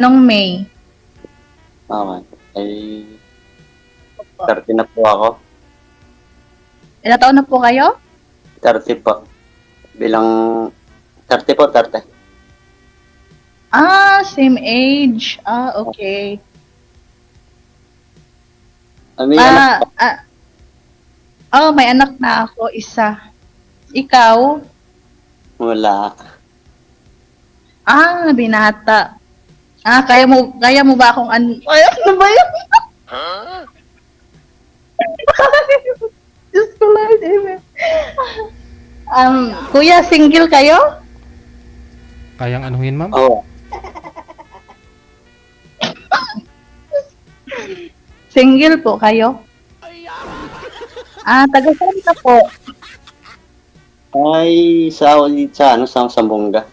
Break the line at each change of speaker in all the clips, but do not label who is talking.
Nung May.
Okay. Ay, 30 na po ako.
Ilang taon na po kayo?
30 po. Bilang 30 po, 30.
Same age. Okay.
May anak po.
May anak na ako, isa. Ikaw?
Wala.
Binata. Kaya mo ba akong ay, ano ba yun? Diyos ko, Lord, amen. Kuya, single kayo?
Kayang anuhin, ma'am?
Oo.
Single po kayo? Taga saan ka po?
Ay, sa Sambonga.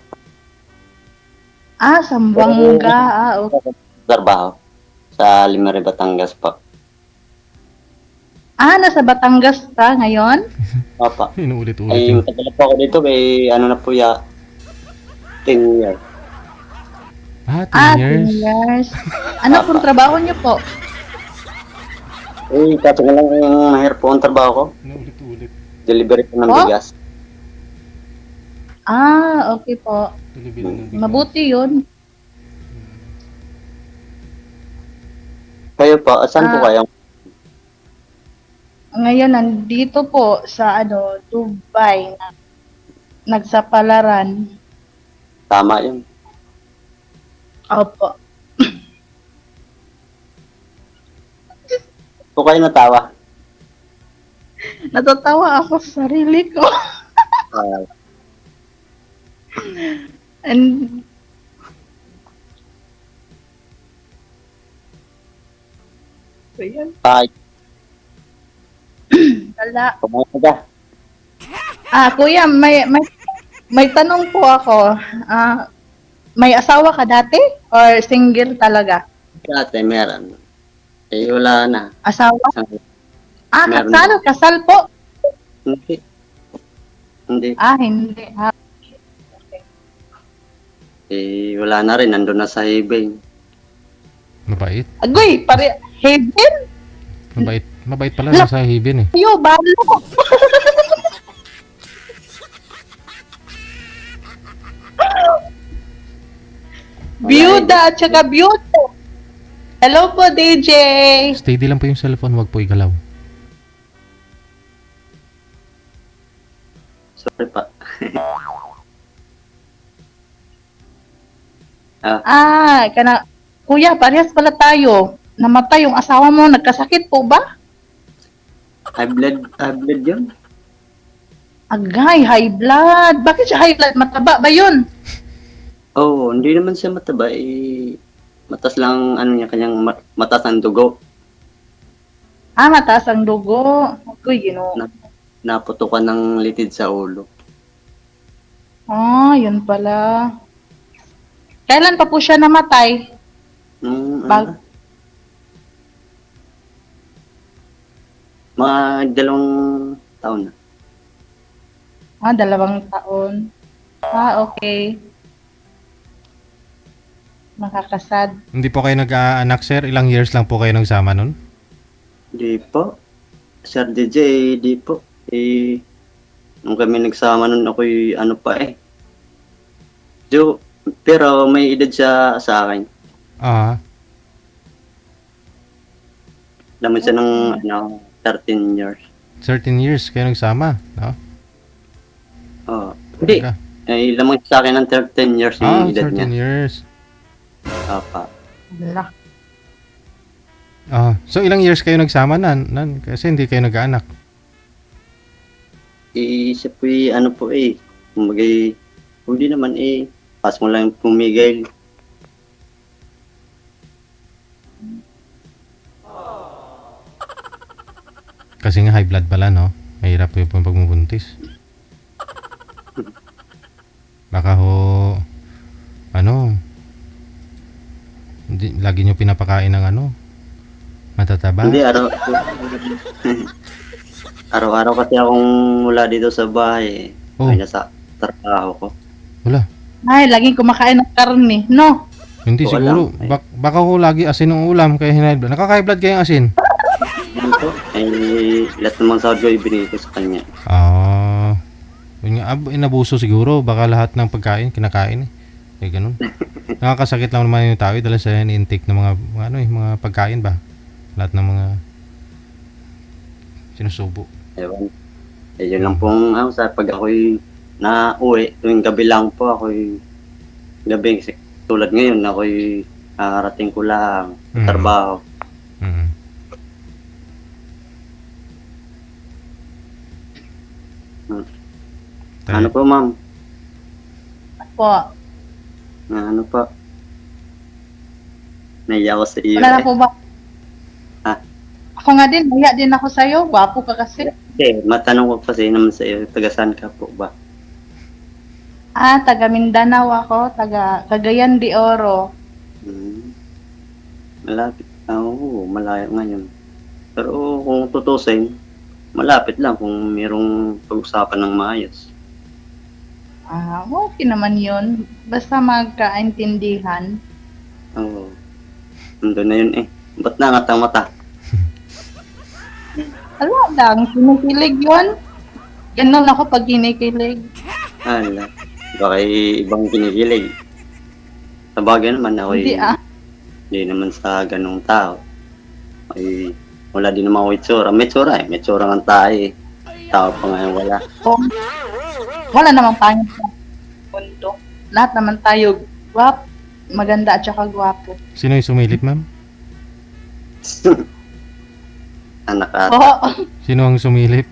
Sambuanga. Okay.
Trabaho. Sa Limere, Batangas po.
Nasa Batangas ka ngayon?
Opa.
Inuulit-ulit
Ay,
yun.
matagal po ako dito kay ano na po 10 years.
10 years.
10 years. Ano pong trabaho niyo po?
Kaso nga lang yung mahirap po ang trabaho ko.
Inuulit-ulit.
Delivery po ng
Oh?
bigas.
Okay po.
Tulibilan ng bigla.
Mabuti yun.
Kayo po, saan po kayo?
Ngayon, nandito po sa Dubai. Nagsapalaran.
Tama yun.
Opo.
Po kayo natawa.
Natatawa ako sa sarili ko. And so, yan.
Ay,
Wala.
kumain ka.
Kuya, may tanong po ako. May asawa ka dati or single talaga?
Dati meron. Wala na.
Asawa?
Meron
Kasal?
na.
Kasal po?
Hindi. Hindi.
Hindi.
Wala na rin. Nandun na sa Hebei.
Mabait.
Agoy, Heaven?
Mabait pala na sa hibin eh.
Ayo, balo. Byuda at saka byuda. Hello po, DJ.
Steady lang po yung cellphone, wag po igalaw.
Sorry pa.
Kuya, parehas pala tayo. Namatay yung asawa mo, nagkasakit po ba?
High blood yun.
Agay, high blood. Bakit siya high blood? Mataba ba yun?
Oo, hindi naman siya mataba. Matas lang ano niya, kanyang matas ang dugo.
Mataas ang dugo. Uy,
Naputukan ng litid sa ulo.
yun pala. Kailan pa po siya namatay?
Ano? Mga 2 taon na.
2 taon. Okay. Makakasad.
Hindi po kayo nag-aanak, sir? Ilang years lang po kayo nagsama nun?
Di po. Sir DJ, di po. Nung kami nagsama nun, ako'y ano pa eh. Pero may edad siya sa akin. Laman siya ng 13 years.
13 years kayo nagsama, no?
Hindi.
Teka.
Lamang sa akin ng 13 years yung edad
13
niya.
years.
Apa.
Wala.
So ilang years kayo nagsama kasi hindi kayo nag-aanak.
Siya po ano po kumagay, hindi naman pas mo lang pumigil.
Kasi nga high blood pala, no? Mahirap po yung pagbubuntis. Baka lagi nyo pinapakain ng matataba.
Hindi, araw-araw kasi akong wala dito sa bahay. Kaya sa trabaho ko.
Wala.
Laging kumakain ng karne, no?
Hindi
ko
siguro.
alam.
Baka ho lagi asin ng ulam kaya high blood. Nakaka-high blood kaya yung asin?
Ano po? Lahat naman sahod ko ibinigay ko sa kanya.
Ah. Yun nga, inabuso siguro. Baka lahat ng pagkain, kinakain eh. Eh, ganun. Nakakasakit lang naman yung tao dahil sa intake ng mga pagkain ba? Lahat ng mga sinusubo.
Ewan. Yun lang pong sa pag ako'y na-uwi, tuwing gabi lang po ako'y gabi. Tulad ngayon, ako'y nakarating ko lang sa trabaho.
Mm.
Ano po, ma'am?
Po.
Ano po? Naiya ko sa iyo.
Wala na po ba?
Ha?
Ako nga din, maya din ako sa'yo. Gwapo ka kasi.
Matanong ko kasi naman sa iyo, taga saan ka po ba?
Taga Mindanao ako. Taga Cagayan de Oro.
Malapit. Oo, malayo ngayon. Pero kung tutusin, malapit lang kung mayroong pag-usapan ng maayos.
Okay naman yun. Basta magkaintindihan.
Oo. Nandun na yun eh. Ba't nangat ang mata?
Wala lang, kinikilig yun. Ganun ako pag kinikilig.
Hala. Baka ibang kinikilig. Sa bagay naman ako hindi naman sa ganung tao. Ay, wala din naman ako itsura. May tsura eh. May tsura ng tayo eh. Tao pa ngayon wala.
Wala namang pangit sa mundo. Lahat naman tayo maganda at saka gwapo.
Sino yung sumilip, ma'am?
Anak ata.
Oo.
Sino ang sumilip?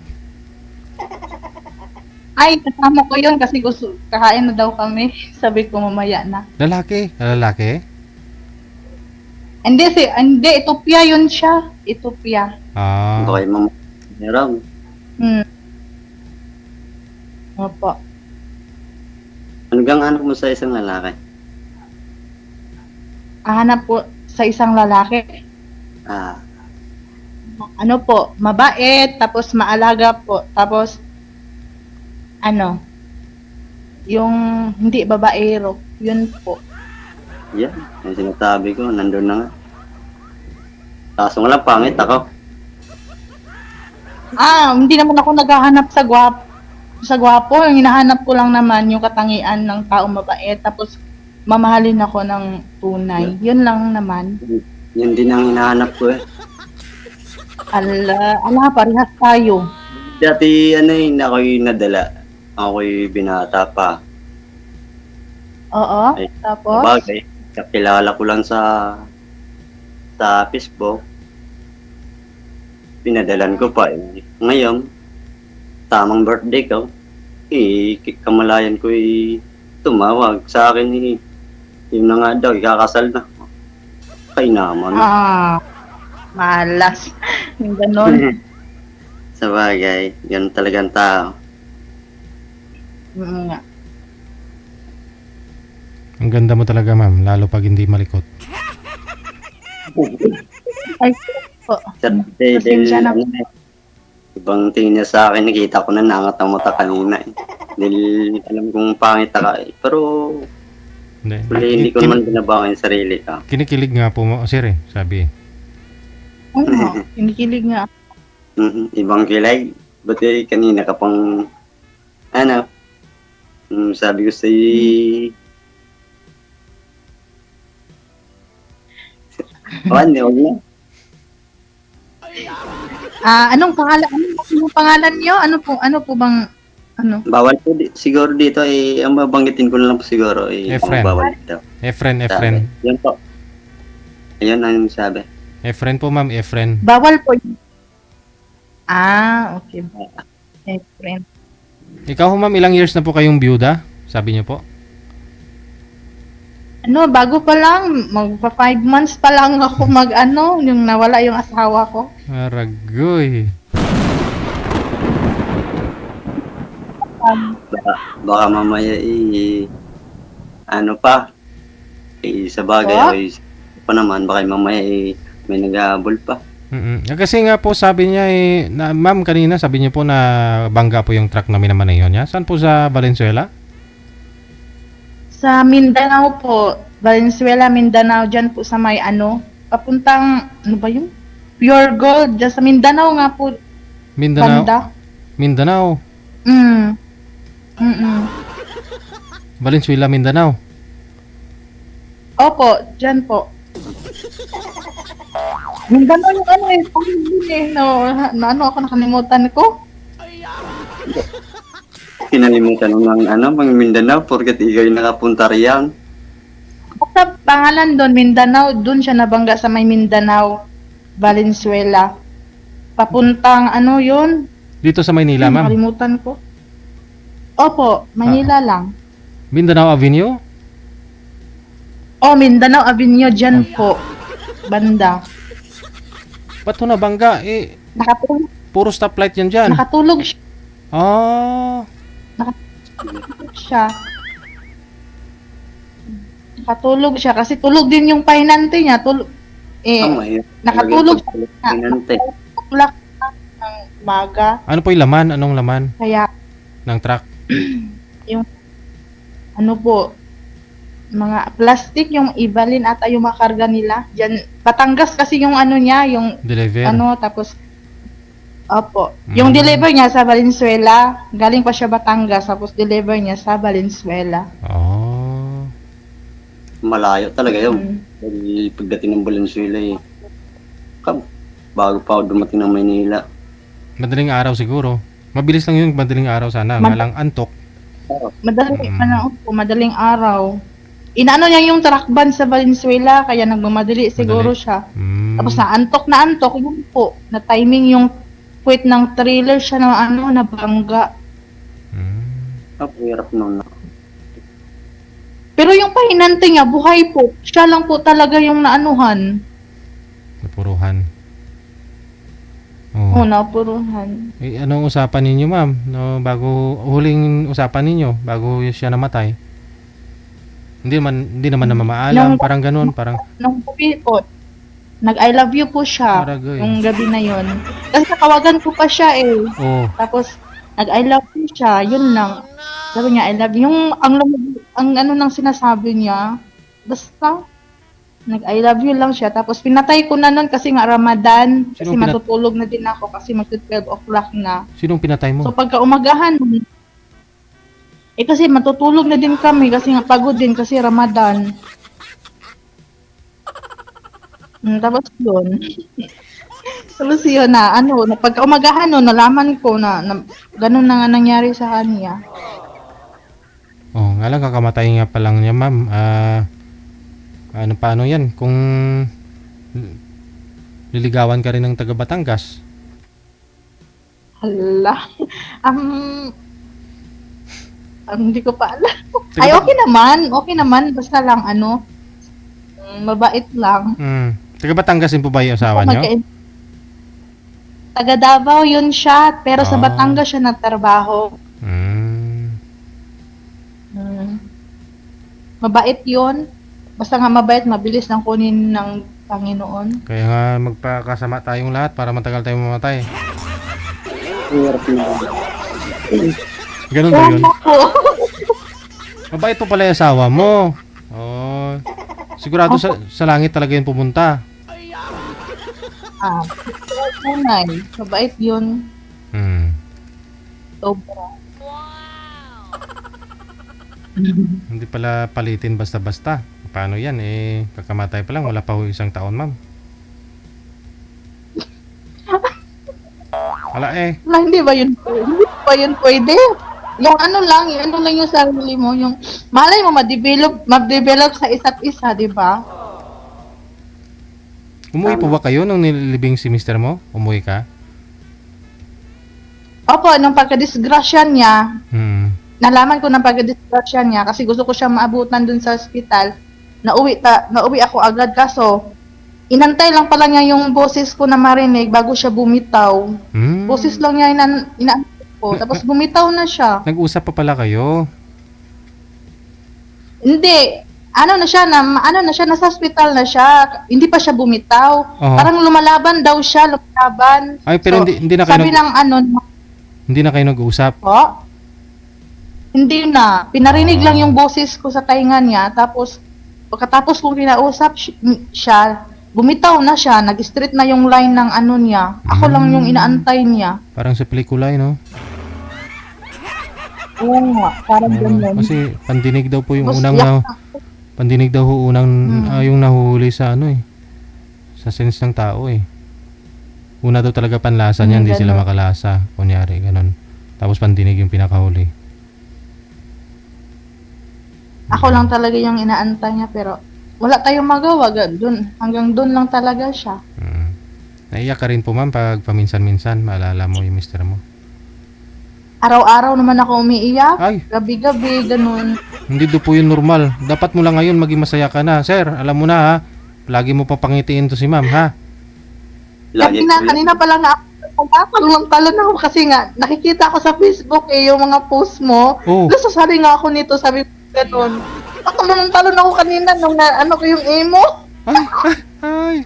Ay, kasama ko yun kasi gusto, kakain na daw kami. Sabi ko mamaya na.
Lalaki? Lalaki?
Hindi, Ethiopia yun siya. Ethiopia.
Baka yung mga meron.
Opo.
Hanggang hanap mo sa isang lalaki?
Hanap po sa isang lalaki. Ano po, mabait, tapos maalaga po, tapos yung hindi babaero, yun po.
Yan, yung sinasabi ko, nandun na nga. Kaso nga lang, pangit ako.
Hindi naman ako naghahanap sa gwapo. Yung hinahanap ko lang naman yung katangian ng tao mabait, tapos mamahalin ako ng tunay. Yun lang naman.
Yun din ang hinahanap ko eh.
Parehas tayo.
Dati ako'y nadala. Ako'y binata pa.
Oo,
Ay,
tapos?
Bagay, kakilala ko lang sa Facebook. Pinadalan ko pa eh. Ngayon, tamang birthday ko, kamalayan ko tumawag sa akin yun na nga daw, ikakasal na. Kay naman.
Malas. Yung ganon.
Sa bagay, yan talagang tao.
Nga.
Ang ganda mo talaga, ma'am. Lalo pag hindi malikot.
Ay, po. Pasensya na po.
Ibang tingin niya sa akin, nakita ko na nangat ang mata kanina eh. Dahil alam kong pangit ka eh. Pero hindi ko naman binabawa yung sarili ka.
Kinikilig nga po, sir eh, sabi eh.
Oo, kinikilig nga.
Ibang kilay. Ba't kanina ka pang sabi ko sa'yo huwag na.
Anong pangalan niyo? Ano po bang
Bawal po siguro dito ang babanggitin ko na lang po siguro
Efren.
bawal dito.
Efren.
Yan po. Ayun ang sabi.
Efren po, ma'am, Efren.
Bawal po. Okay. Efren.
Ikaw, ma'am, ilang years na po kayong byuda? Sabi niyo po.
Bago pa lang, magpa 5 months pa lang ako yung nawala yung asawa ko.
Aragoy.
Baka mamaya sa bagay pa naman, baka mamaya may nag-aabol pa.
Kasi nga po sabi niya ma'am kanina sabi niyo po na bangga po yung truck na minamaneho niya. Saan po sa Valenzuela?
Sa Mindanao po, Valenzuela, Mindanao, dyan po sa may ano, papuntang, ano ba yun? Pure Gold, dyan sa Mindanao nga po,
Mindanao.
banda.
Mindanao.
Mm. Mm-mm.
Valenzuela, Mindanao.
Opo, dyan po. Mindanao yung ano eh, pangilin eh, ano ako, nakalimutan ko.
Kinalimutan mo ng mga Mindanao porket ikaw yung nakapunta riyan.
Basta pangalan doon, Mindanao, doon siya nabangga sa may Mindanao, Valenzuela. Papuntang ano yun?
Dito sa Maynila, ma'am.
Nakalimutan ko. Opo, Manila lang.
Mindanao Avenue?
Oh, Mindanao Avenue, dyan po. Banda.
Ba't ho nabangga? Eh,
Nakatulog,
puro stoplight yan dyan.
nakatulog
Ah,
siya. Nakatulog siya kasi tulog din yung pahinante niya.
Mahirap
Nakatulog
talaga yung pagpapahinante.
tulak ng umaga.
ano po yung laman? Anong laman
Kaya,
ng truck?
ano po, mga plastic yung ibalin ata yung makarga nila. Diyan, Batangas kasi yung ano niya, yung
Deliver?
ano, tapos, opo. Yung deliver niya sa Valenzuela, galing pa siya Batangas, tapos deliver niya sa Valenzuela.
Oh.
Malayo talaga yun.
Mm.
Dahil pagdating ng Valenzuela bago pa ako dumating ng Maynila.
Madaling araw siguro. Mabilis lang yung madaling araw sana. Nga lang antok.
Madaling araw. Inaano niya yung truck ban sa Valenzuela, kaya nagmamadali siguro
Madali.
siya.
Mm.
Tapos na antok, yun po. Na timing yung puwit ng trailer siya na ano, na bangga.
Hirap nun.
Pero yung pahinante niya, buhay po. Siya lang po talaga yung naanuhan.
Napuruhan.
Oo,
Oh.
napuruhan.
Eh, anong usapan ninyo, ma'am? No, bago huling usapan ninyo bago siya namatay. Hindi naman namamaalam, parang ganoon, parang
Nung gabi po, nag-I love you po siya.
Aragay.
Nung gabi na yon. Kasi nakawagan ko pa siya eh.
oh,
Tapos, nag-I love you siya. Yun lang. Sabi niya, I love you. Yung, ang ano nang sinasabi niya, basta, nag-I love you lang siya. Tapos, pinatay ko na nun kasi nga Ramadan. Kasi
Sinong
matutulog na din ako kasi mag-12 o'clock na.
sinong pinatay mo?
So, pagka umagahan, kasi matutulog na din kami kasi nga pagod din kasi Ramadan. Tapos yun. Tapos yun na, pagka umagahan nalaman ko na ganun na nga nangyari sa kanya.
Oh, nga lang kakamatay nga pa lang niya, ma'am. Paano yan? Kung liligawan ka rin ng taga Batangas.
Hala. Hindi ko pa alam. Ay, okay naman. Basta lang, mabait lang.
Taga Batangas din po ba yung asawa niyo?
Taga Davao yun siya, pero sa
Ah.
Batangas siya nagtrabaho. Mabait yun. Basta nga mabait, mabilis lang kunin ng Panginoon.
Kaya nga magpakasama tayong lahat para matagal tayong mamatay.
Hirap nun.
Ganun ba yun?
Po.
Mabait po pala yung asawa mo. Oh, sigurado sa langit talaga yun pumunta.
Tunay. Mabait yun. Sobra.
Hindi pala palitin basta-basta. Paano yan? Eh, kakamatay pa lang. Wala pa ho isang taon, ma'am. Wala eh.
Wala, hindi ba yun pwede? Yung ano lang yung sarili mo, yung malay mo mag-develop sa isa't isa, di ba?
Umuwi po ba kayo nung nilibing si mister mo? Umuwi ka?
Opo, nung pagka-disgrasya niya, nalaman ko ng pagka-disgrasya niya kasi gusto ko siya maabutan dun sa ospital. Nauwi ako agad kaso inantay lang pala niya yung boses ko na marinig bago siya bumitaw. Boses lang niya inaantay ko. Tapos bumitaw na siya.
Nag-usap pa pala kayo?
Hindi. Nasa hospital na siya. Hindi pa siya bumitaw.
Oo.
Parang lumalaban daw siya.
Ay, pero hindi na kayo
sabi ng
hindi na kayo nag-usap?
po, hindi na. Pinarinig lang yung boses ko sa tainga niya. Tapos, pagkatapos kong kinausap siya, bumitaw na siya, nag-street na yung line ng ano niya. Ako lang yung inaantay niya.
Parang sa pelikula, no?
Oo nga, parang ganyan.
Kasi pandinig daw po yung
Tapos
unang
yak-
pandinig daw ho unang yung nahuhuli sa ano eh. Sa sense ng tao eh. Una daw talaga panlasa niya, hindi sila
ganun.
makalasa. Kunyari, ganun. Tapos pandinig yung pinakahuli.
Ako lang talaga yung inaantay niya, pero wala tayong magawa. Hanggang dun lang talaga siya.
Naiyak ka rin po ma'am pag paminsan-minsan maalala mo yung mister mo.
Araw-araw naman ako umiiyak.
Ay,
Gabi-gabi, ganun.
hindi do po yun normal. Dapat mo lang ngayon maging masaya ka na. Sir, alam mo na ha. Lagi mo papangitiin to si ma'am ha.
Lagi po yun.
Kanina pa lang talon ako kasi nga, nakikita ko sa Facebook yung mga post mo.
Oh.
Nasasari nga ako nito, sabi ko ganun. Talon ako kanina nung ano ko yung emo.
Ay.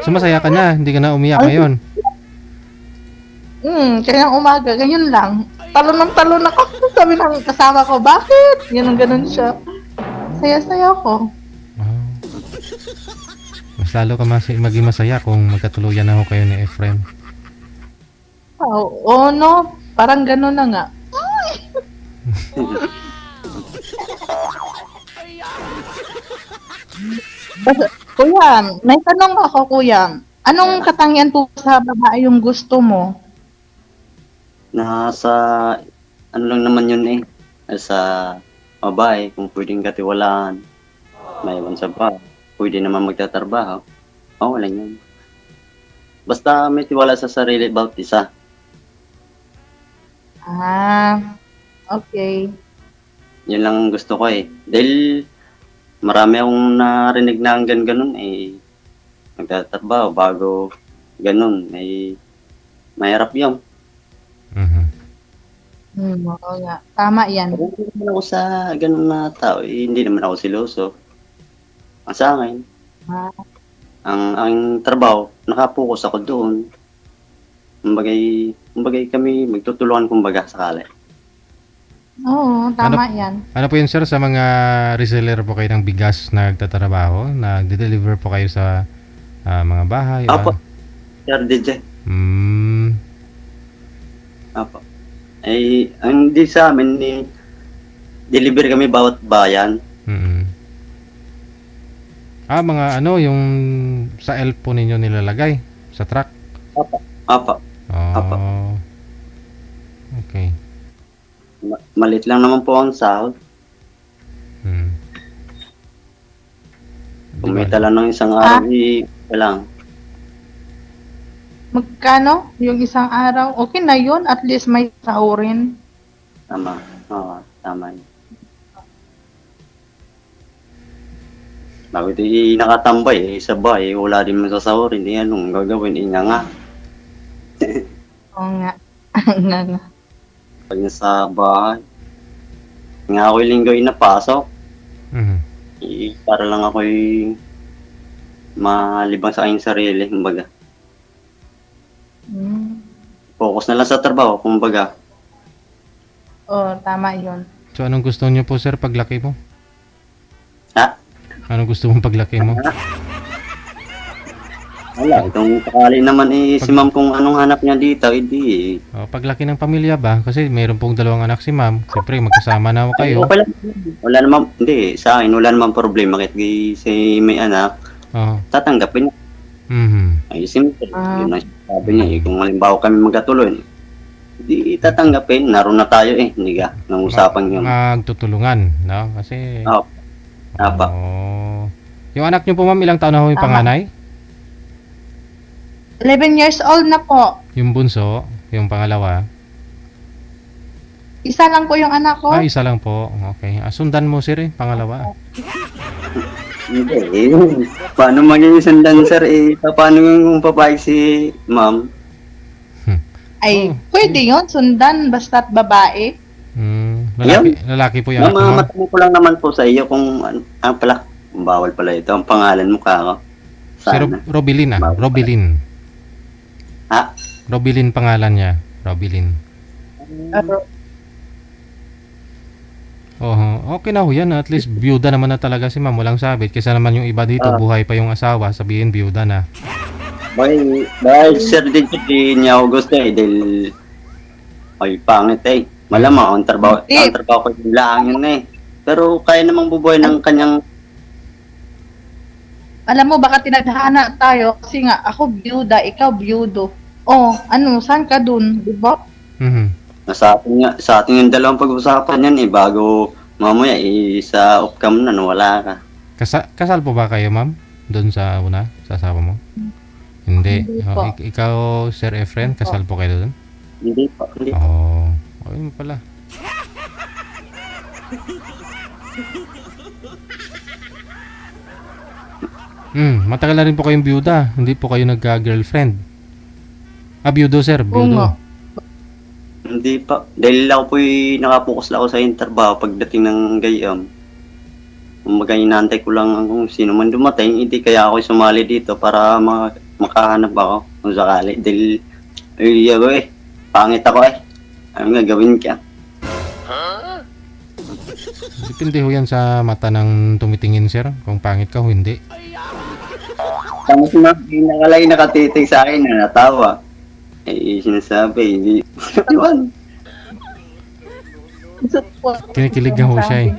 So masaya ka na, hindi ka na umiyak ngayon.
Kaya umaga, ganyan lang. Talon ako. Sabi ng kasama ko, bakit? Ganun siya. Saya-saya ko.
Wow. Mas lalo ka maging masaya kung magkatuluyan na ho kayo ni Efren.
Oo, no? Parang ganun na nga. Kuya, may tanong ako, kuya. Anong katangian po sa babae yung gusto mo?
Nasa, ano lang naman yun eh. Sa babae, kung pwedeng katiwalaan. Maiwan sa ba. Pwede naman magtatrabaho. Wala yun. Basta may tiwala sa sarili about isa.
Okay.
Yun lang ang gusto ko eh. Dahil marami akong narinig na hanggang ganun eh. Nagtatrabaho bago ganun. Mahirap yun.
Oo nga. Tama yan.
Pero hindi naman ako sa ganun na tao. Hindi naman ako siloso. Ang sa akin, ang trabaho, nakapokus ako doon. Kumbagay kami magtutulungan kumbaga sakali.
Oo, tama yan.
Ano po yun sir, sa mga reseller po kayo ng bigas na nagtatrabaho, nagde-deliver po kayo sa mga bahay?
Apo, Sir DJ. Apo. Ang di sa amin, deliver kami bawat bayan.
Mga ano, yung sa elf po ninyo nilalagay sa truck?
Apo.
Oh. Okay.
Malit lang naman po ang sahod. Kumita lang ng isang araw, lang.
Magkano? Yung isang araw? Okay na yun. At least may sahurin.
Tama. Oo, tama yun. Bakit nakatambay sa bahay, wala din masasahurin, anong gagawin, nga.
Oo nga. Nga nga.
Pag nasa bahay, nga ako'y linggoy napasok, para lang ako'y malibang sa aking sarili, kumbaga. Focus na lang sa trabaho, kumbaga.
Oo, tama yun.
So anong gusto niyo po sir paglaki mo?
Ha?
Anong gusto mong paglaki mo?
Wala, itong sakali naman si ma'am kung anong hanap niya dito, hindi
Paglaki ng pamilya ba? Kasi mayroon pong 2 anak si ma'am. Siyempre magkasama na kayo.
Okay lang. Wala naman, hindi, sa akin, wala naman problema kahit si may anak, tatanggapin niya. Ay, simple. Yun ang sabi niya, kung halimbawa kami magkatuloy, hindi tatanggapin, naroon na tayo hindi ka, ng usapan yun.
Magtutulungan, no? Kasi...
Apa.
Yung anak niyo po ma'am, ilang taon na ho yung panganay?
11 years old na po.
Yung bunso, yung pangalawa?
Isa lang po yung anak ko.
Isa lang po. Okay. Sundan mo sir pangalawa.
Hindi paano maging sundan sir paano yung papayag si ma'am?
Pwede yun, sundan, basta't babae.
Lalaki po yung anak mo.
Matanong ko lang naman po sa iyo kung pala, bawal pala ito, ang pangalan mo kako.
Si Robilin Robilin. Robilin pangalan niya. Robilin. Oho, okay na ho yan. At least byuda naman na talaga si ma'am. Walang sabit. Kaysa naman yung iba dito, buhay pa yung asawa. Sabihin byuda na.
Dahil sir din di niya ako gusto eh. Dahil ay pangit eh. Malamang ang trabaho ko yung lang yun eh. Pero kaya namang bubuhay ng kanyang
Alam mo, baka tinaghana tayo kasi nga ako byuda, ikaw byudo. Oh, ano, saan ka dun? Diba?
Mhm.
sa atin yung dalawang pag-usapan yan eh. Bago mamaya eh, sa off-cam na wala ka.
Kasal po ba kayo, ma'am? Doon sa una? Sa asawa mo? Hindi.
Hindi
Oh,
po.
ikaw, Sir Efren, kasal po kayo doon?
Hindi pa. Hindi.
Oo. Oh, ayun pala. Matagal na rin po kayong byuda. Hindi po kayo nagka-girlfriend. Byudo, sir.
Oo
Byudo.
nga.
Hindi pa. Dahil ako po nakapokus lang ako sa trabaho pagdating ng gayam. Kumbaga inaantay ko lang kung sino man dumating, hindi kaya ako sumali dito para makahanap ako kung sakali. Dahil, ako pangit ako eh. Ano nga gawin ka?
Depende ho yan sa mata ng tumitingin, sir. Kung pangit ka o hindi.
Tama si Ma'am, nakalay nakatitig sa akin na natawa. Sinasabi, hindi. Iwan.
Kinikilig na ho siya eh.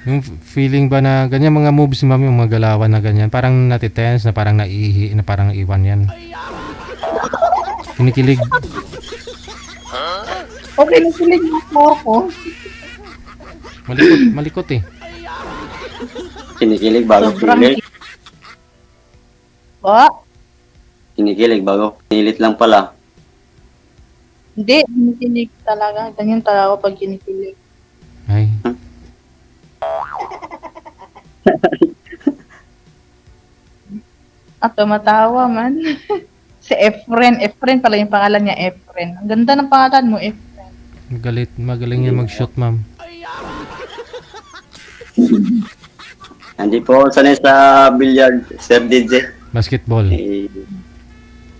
Yung feeling ba na ganyan mga moves ni ma'am, yung mga galawan na ganyan, parang natitense, na parang naihi, na parang iwan yan. Kinikilig.
Okay, nakilig mo ako.
Malikot eh.
Kinikilig bago
Sobrang
pilit.
ba?
Kinikilig bago pilit lang pala.
Hindi, kinikilig talaga. Ganyan talaga pag kinikilig.
Ay.
At tumatawa man. Si Efren. Efren pala yung pangalan niya, Efren. Ang ganda ng pangalan mo, Efren.
Magaling yan mag-shoot, ma'am.
Hindi po ako sanay sa billiard, Sir DJ.
Basketball.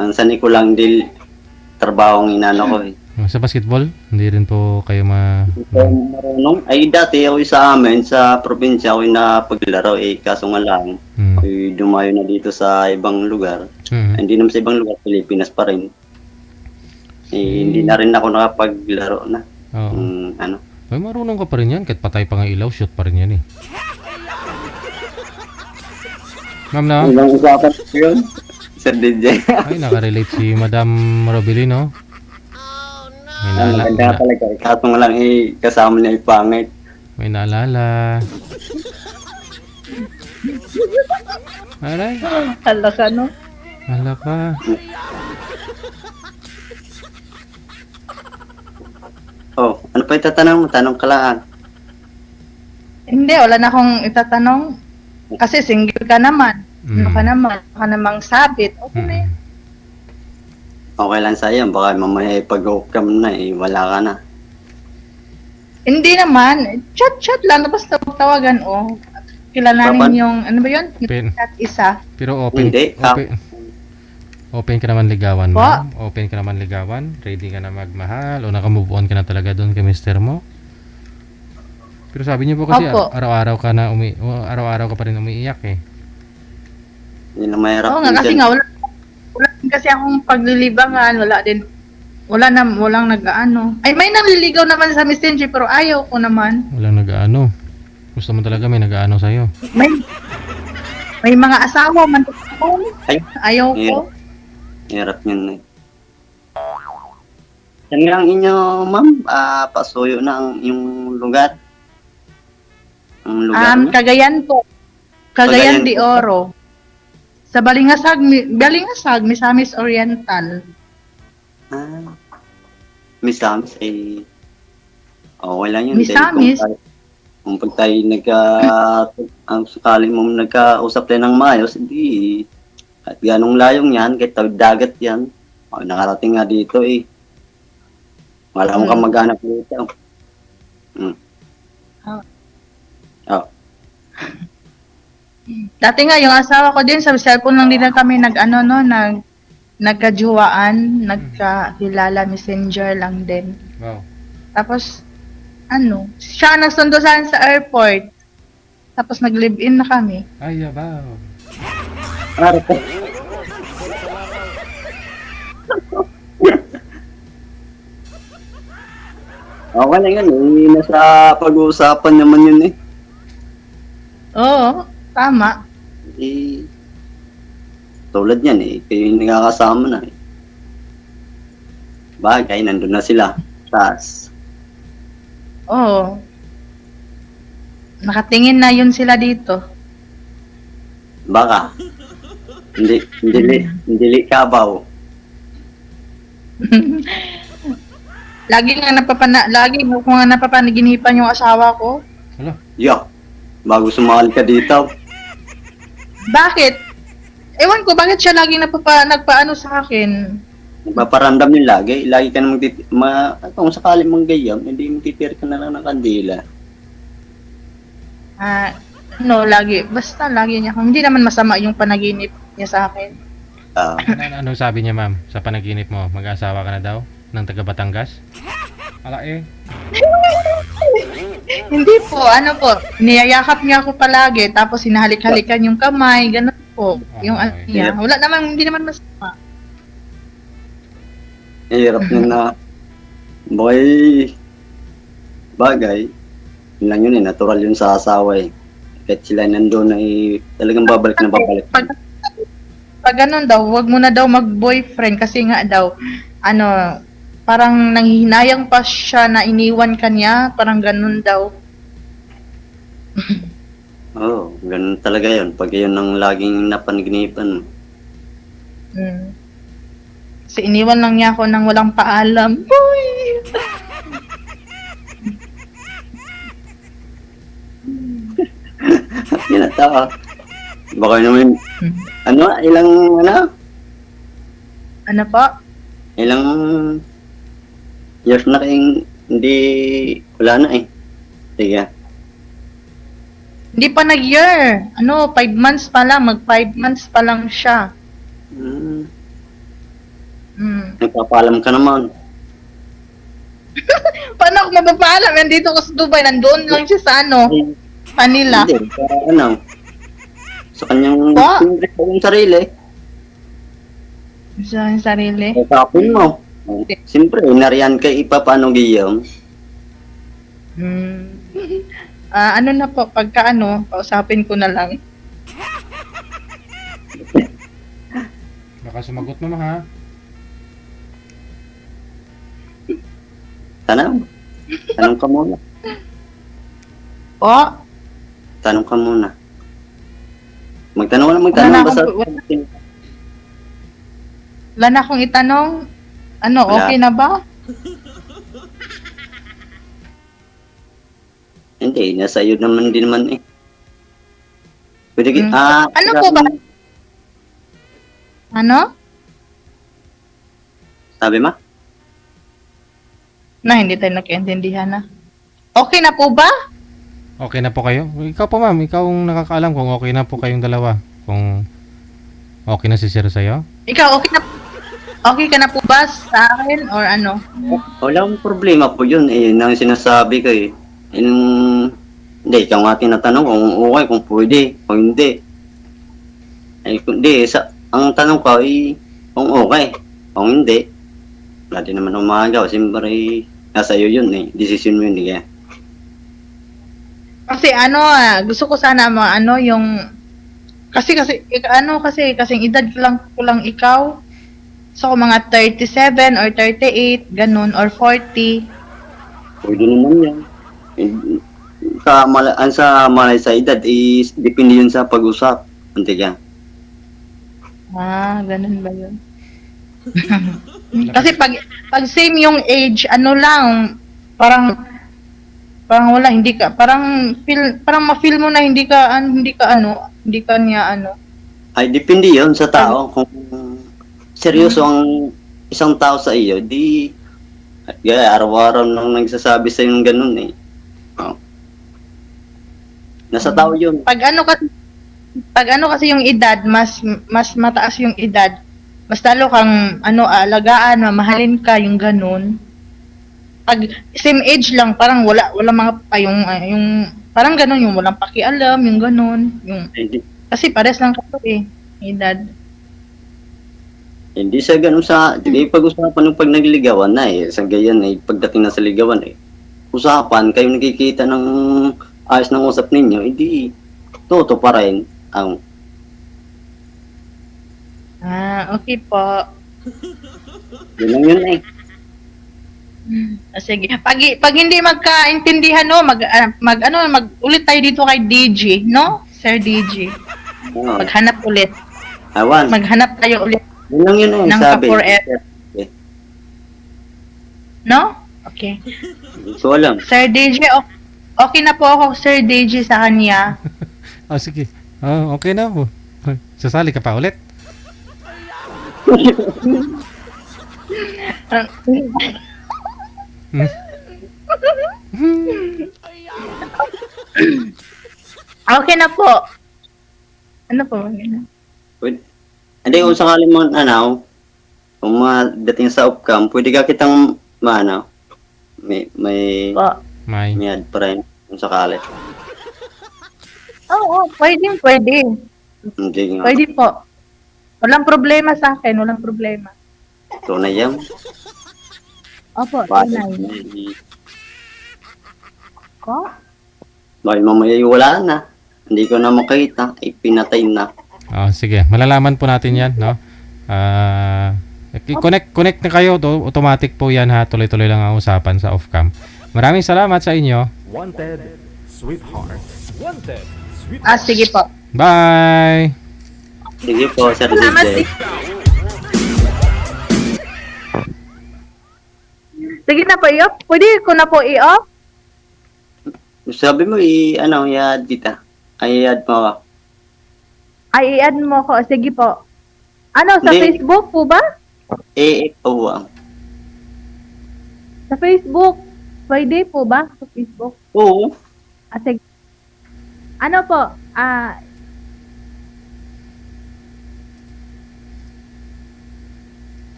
Ang sanay ko lang trabaho ang inano ko eh.
Sa basketball, hindi rin po kayo
Marunong? Ay dati ako sa amin, sa probinsya ako napaglaro eh. Kaso nga lang, ay dumayo na dito sa ibang lugar. Hindi naman sa ibang lugar, Pilipinas pa rin. Hindi na rin ako nakapaglaro na.
Oo.
Ano?
Ay, marunong ka pa rin yan. Kahit patay pa nga ilaw, shoot pa rin yan eh. Ma'am na?
Ibang usapan ko yun, Sir DJ.
Ay, nakarelate si Madam Robilino. May
Maganda talaga. Kaso nga lang kasama niya pangit.
May naalala. Aray,
Hala ka, no?
hala ka.
Oh, ano pa itatanong mo? Tanong ka lang.
Hindi, wala na akong itatanong. Kasi single ka naman. Ano ka naman? Baka namang sabit. Okay na yan.
Okay lang sa'yo. Baka mamaya pag-off-cam na wala ka na.
Hindi naman. Chat-chat lang. Basta tawagan, oh. Kilalanin yung, ano ba yun? Yung chat isa.
Pero open,
Hindi.
open ka naman ligawan,
Po?
ma'am. Open ka naman ligawan. Ready ka na magmahal. O naka-move on ka na talaga doon kay mister mo. Pero sabi niyo po kasi
Opo.
araw-araw ka pa rin umiiyak eh.
Yun ang mahirap.
Oo nga, kasi nga, wala din kasi akong paglilibangan. Walang nag-ano. Ay, may nanliligaw naman sa messenger, pero ayaw ko naman.
Walang nag-aano. Gusto mo talaga may nag-aano sa'yo.
May mga asawa man.
Ay,
Ayaw ko.
hirap yun eh. Yan nga ang inyo, ma'am. Pasuyo na ang yung lugar. Ang lugar niya.
Cagayan po.
Cagayan
Cagayan de
po.
Oro. Sa Balingasag, Misamis Oriental.
Misamis okay lang yun.
Misamis?
Kung pag tayo ang sakaling mo nagkausap tayo ng maayos, hindi, at ganong layong yan, kahit tawid dagat yan, nakarating nga dito eh. Wala mo kang maghanap dito.
Dati nga, yung asawa ko din, sa cellphone lang din na kami nagkajuwaan, nagkakilala, messenger lang din.
Wow.
Tapos, siya nagsundo sa akin sa airport. Tapos nag-live-in na kami.
Ay, yabaw.
Ano po? Okay lang yun eh. Nasa pag-uusapan naman yun eh.
Oo, tama.
Eh, tulad yan eh. Kayo yung nakakasama na eh. Bagay, nandun na sila. Tapos,
Oo. Nakatingin na yun sila dito.
baka. Hindi kabaw.
Lagi ko nga napapanaginipan yung asawa ko.
Hala.
Yo, bago sumali ka dito.
Bakit? Ewan ko, bakit siya lagi nagpaano sa akin?
Nagpaparamdam yun lagi. Lagi ka na kung sakali mong gayam, hindi magtitira ka na lang ng kandila.
Basta lagi niya, hindi naman masama yung panaginip niya sa akin.
Ah,
Ano sabi niya, ma'am, sa panaginip mo? Mag-asawa ka na daw? Ng taga Batangas? Ala eh.
Hindi po, niyayakap niya ako palagi, tapos hinahalik-halikan yung kamay, ganun po. Yung
Okay.
niya. Hindi naman masama.
hirap na boy. Bagay. Yun lang yun eh, natural yun sa asawa eh. Kahit sila nandun ay talagang babalik na babalik.
Pag ganun daw, wag mo na daw mag-boyfriend kasi nga daw, parang nanghihinayang pa siya na iniwan ka niya, parang ganun daw.
Oo, ganun talaga yun. Pag yun ang laging napanaginipan.
Mm. Kasi iniwan lang niya ako nang walang paalam. Uy!
Ginatawa. Baka naman,
Ano po?
ilang years na kayong hindi, wala na eh. Sige.
Hindi pa nag-year. 5 months pa lang. Mag 5 months pa lang siya.
Hmm,
Mm.
nagpapaalam ka naman.
Paano ako mapapaalam? Nandito ako sa Dubai. Nandoon lang siya sa Manila.
Hindi, sa kanyang
Ba?
siyempre sa kanyang sarili.
Sa sarili.
Kasapin mo. Siyempre, nariyan kay paano giyam.
Mm. Ano na po, pagka kausapin ko na lang.
Baka sumagot mo, ha?
Tanong ka muna.
Po?
Tanong ka muna. Magtanong ka na
Wala na
basta.
Wala na akong itanong.
Wala.
Okay na ba?
Hindi, nasa iyo naman din naman eh. Pwede
Hmm. Ano po ba? Ano?
Sabi ma?
Na, hindi tayo nagkaintindihan na. Okay na po ba?
Okay na po kayo? Ikaw po, ma'am. Ikaw ang nakakaalam kung okay na po kayong dalawa. Kung okay na si Sir sa'yo.
Ikaw, okay ka na po ba sa akin or ano?
Wala akong problema po yun eh. Yun ang sinasabi ko eh. Hindi, ikaw nga tinatanong kung okay, kung pwede, kung hindi. Eh, kung hindi, ang tanong ko ay kung okay, kung hindi. Wala din naman umagaw. Siyempre, nasa iyo yun eh. Decision mo yun eh.
Kasi gusto ko sana yung kasing edad ko lang ikaw. So mga 37 or 38, ganun, or 40.
Pwede naman yan. Eh, sa malay sa edad is depende yun sa pag-usap. Antiga.
Ganun ba yun? Kasi pag same yung age, lang, parang wala, parang ma-feel mo na hindi ka niya
Ay, depende yun sa tao. Kung seryoso ang isang tao sa iyo, di araw-araw nang nagsasabi sa yung ganun eh. Oh. Nasa tao yun.
Pag kasi yung edad, mas mataas yung edad, mas lalo kang alagaan, mamahalin ka, yung ganun. pag same age lang, parang wala mga pa yung parang ganun, yung walang pakialam, yung ganun, yung
Hindi,
kasi pares lang kayo edad.
hindi siya ganun sa, hindi pag-usapan ng pag nagliligawan na eh. Sa gayan eh, pagdating na sa ligawan eh. Usapan, kayo nakikita ng ayos ng usap ninyo, hindi, toto pa rin ang,
Okay po.
yun lang yun eh.
Sige. Pag hindi magkaintindihan, no, mag ulit tayo dito kay DJ, no? Sir DJ.
Oo.
Maghanap ulit.
Awan,
Maghanap tayo ulit
yun lang yun eh,
ng
sabi.
ka-forever. No? Okay.
Hindi ko alam.
Sir DJ, okay na po ako, Sir DJ, sa kanya.
Oh, sige. Oh, okay na po. Sasali ka pa ulit?
Okay na po. Ano po?
Pwede, hindi kung sakaling mo, ano, kung dating sa off-cam, pwede ka kitang, may
Po.
May.
add pa rin kung sakali.
Oo, pwede.
Hindi nga.
Pwede po. Walang problema sa akin, walang problema.
Ito na yan.
Opo,
Bakit?
tunay. Ko?
Bakit mamaya wala na? Hindi ko na makita. Ay, pinatay na.
Oh, sige. Malalaman po natin 'yan, no? Connect na kayo, automatic po 'yan ha. Tuloy-tuloy lang ang usapan sa off-cam. Maraming salamat sa inyo.
Wanted, sweetheart. Wanted, sweetheart.
Sige po.
Bye.
Sige po, Sir
Salamat
DJ.
Sige na po, i-off. Pwede ko na po i-off?
Sabi mo, i-add kita. Ay, i-add mo ako.
Ay, i-add mo ko. Sige po. Ano, sa
Hindi.
Facebook po ba?
Oo.
Sa Facebook. Pwede po ba? Sa Facebook.
Oo.
Sige. Ano po?